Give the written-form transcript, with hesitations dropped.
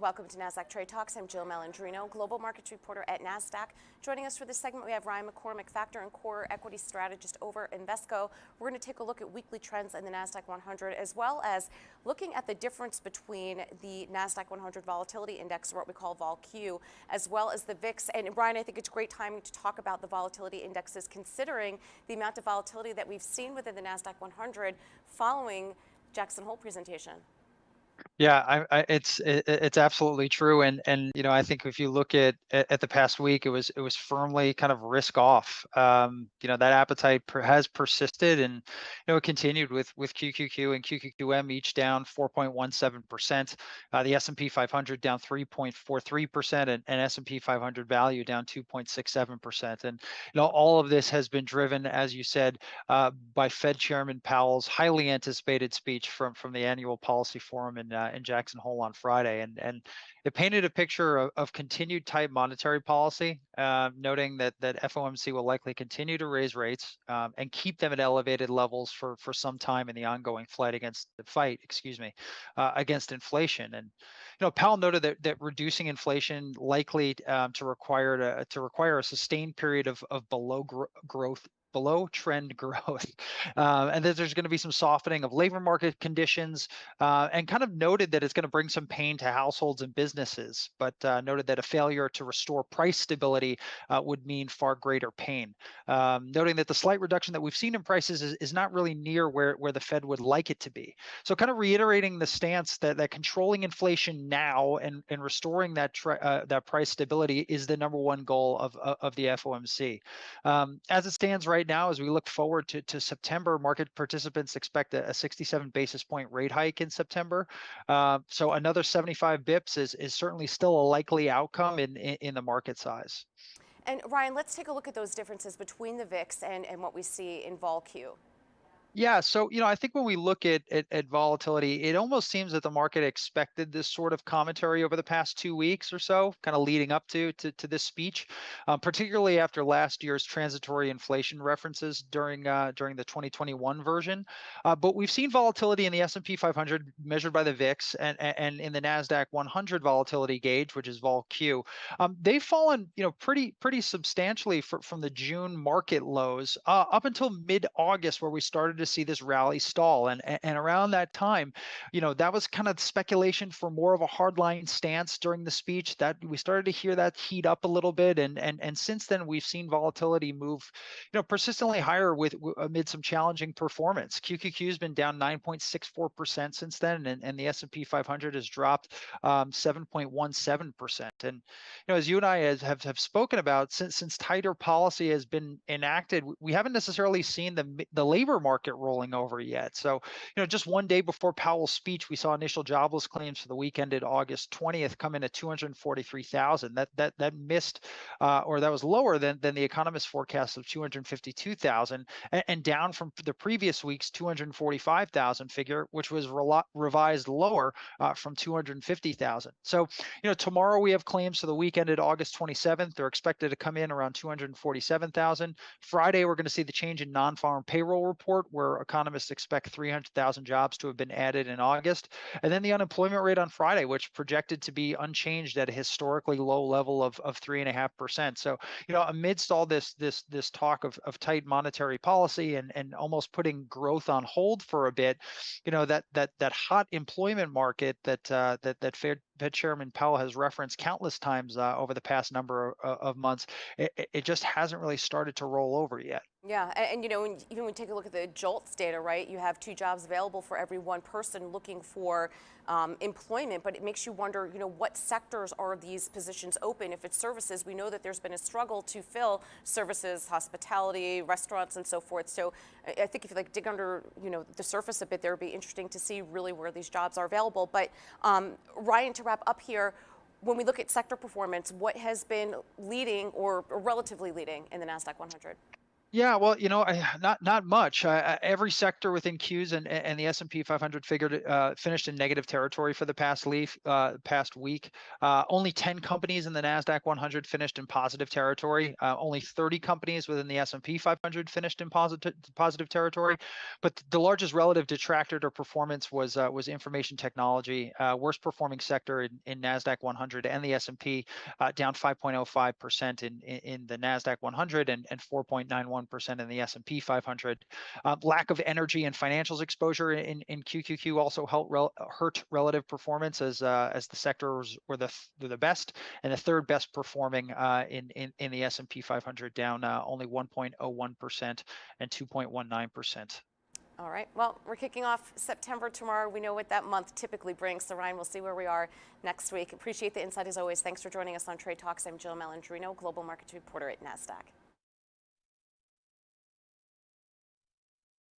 Welcome to Nasdaq Trade Talks. I'm Jill Malandrino, global markets reporter at Nasdaq. Joining us for this segment, we have Ryan McCormack, factor and core equity strategist over Invesco. We're going to take a look at weekly trends in the Nasdaq-100, as well as looking at the difference between the Nasdaq-100 Volatility Index, or what we call VOLQ, as well as the VIX. And Ryan, I think it's great timing to talk about the volatility indexes, considering the amount of volatility that we've seen within the Nasdaq-100 following Jackson Hole presentation. Yeah, it's absolutely true, and I think if you look at the past week, it was firmly kind of risk off. That appetite has persisted, and it continued with QQQ and QQQM each down 4.17%. The S&P 500 down 3.43%, and S&P 500 value down 2.67%. And all of this has been driven, as you said, by Fed Chairman Powell's highly anticipated speech from the annual policy forum in Jackson Hole on Friday, and it painted a picture of continued tight monetary policy, noting that FOMC will likely continue to raise rates and keep them at elevated levels for some time in the ongoing fight against inflation. And Powell noted that reducing inflation likely to require a sustained period of below trend growth, and that there's going to be some softening of labor market conditions, and kind of noted that it's going to bring some pain to households and businesses, but noted that a failure to restore price stability would mean far greater pain, noting that the slight reduction that we've seen in prices is not really near where the Fed would like it to be. So kind of reiterating the stance that controlling inflation now and restoring that price stability is the number one goal of the FOMC. As it stands right now, as we look forward to September, market participants expect a 67 basis point rate hike in September. So another 75 bips is certainly still a likely outcome in the market size. And Ryan, let's take a look at those differences between the VIX and what we see in VOLQ. Yeah, so I think when we look at volatility, it almost seems that the market expected this sort of commentary over the past 2 weeks or so, kind of leading up to this speech, particularly after last year's transitory inflation references during the 2021 version. But we've seen volatility in the S&P 500 measured by the VIX and in the Nasdaq-100 volatility gauge, which is VOLQ. They've fallen pretty substantially from the June market lows up until mid-August, where we started to see this rally stall, and around that time, that was kind of speculation for more of a hardline stance during the speech. That we started to hear that heat up a little bit, and since then we've seen volatility move, persistently higher amid some challenging performance. QQQ has been down 9.64% since then, and the S&P 500 has dropped 7.17%. And as you and I have spoken about, since tighter policy has been enacted, we haven't necessarily seen the labor market rolling over yet. So, just one day before Powell's speech, we saw initial jobless claims for the week ended August 20th come in at 243,000. That missed, or that was lower than the economist forecast of 252,000, and down from the previous week's 245,000 figure, which was revised lower from 250,000. So, tomorrow we have claims for the week ended August 27th. They're expected to come in around 247,000. Friday, we're going to see the change in non-farm payroll report, where economists expect 300,000 jobs to have been added in August. And then the unemployment rate on Friday, which projected to be unchanged at a historically low level of 3.5%. So, amidst all this talk of tight monetary policy and almost putting growth on hold for a bit, that hot employment market that Fed Chairman Powell has referenced countless times over the past number of months, it just hasn't really started to roll over yet. Yeah, and even when you take a look at the JOLTS data, right, you have 2 jobs available for every 1 person looking for employment, but it makes you wonder, what sectors are these positions open? If it's services, we know that there's been a struggle to fill services, hospitality, restaurants, and so forth. So I think if you dig under, the surface a bit, there would be interesting to see really where these jobs are available. But Ryan, to wrap up here, when we look at sector performance, what has been leading or relatively leading in the Nasdaq 100? Yeah, well, not much. Every sector within Qs and the S&P 500 finished in negative territory for the past week. Only 10 companies in the Nasdaq 100 finished in positive territory. Only 30 companies within the S&P 500 finished in positive territory. But the largest relative detractor to performance was information technology. Worst performing sector in Nasdaq 100 and the S&P, down 5.05% in the Nasdaq 100 and 4.91% in the S&P 500. Lack of energy and financials exposure in QQQ also hurt relative performance as the sectors were the best and the third best performing in the S&P 500, down only 1.01% and 2.19%. All right. Well, we're kicking off September tomorrow. We know what that month typically brings. So, Ryan, we'll see where we are next week. Appreciate the insight as always. Thanks for joining us on Trade Talks. I'm Jill Malandrino, Global Markets Reporter at Nasdaq.